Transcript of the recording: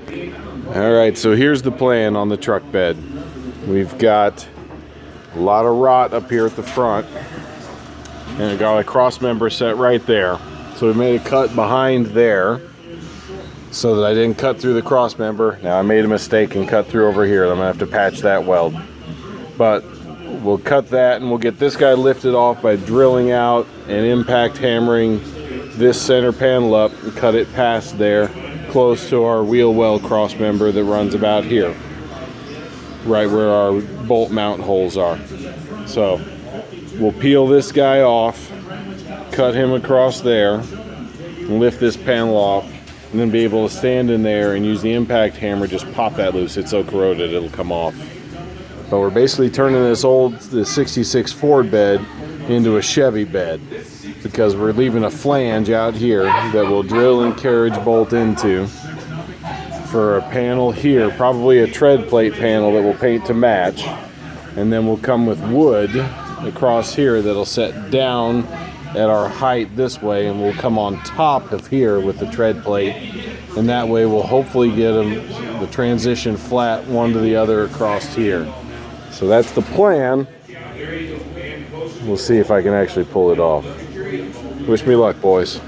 All right, so here's the plan on the truck bed. We've got a lot of rot up here at the front, and I got a cross member set right there. So we made a cut behind there so that I didn't cut through the cross member. Now I made a mistake and cut through over here. I'm gonna have to patch that weld. But we'll cut that and we'll get this guy lifted off by drilling out and impact hammering this center panel up and cut it past there, close to our wheel well cross member that runs about here, right where our bolt mount holes are. So we'll peel this guy off, cut him across there, and lift this panel off, and then be able to stand in there and use the impact hammer, just pop that loose. It's so corroded it'll come off. But we're basically turning this 66 Ford bed into a Chevy bed, because we're leaving a flange out here that we'll drill and carriage bolt into for a panel here, probably a tread plate panel that we'll paint to match, and then we'll come with wood across here that'll set down at our height this way, and we'll come on top of here with the tread plate, and that way we'll hopefully get the transition flat one to the other across here. So that's the plan. We'll see if I can actually pull it off. Wish me luck, boys.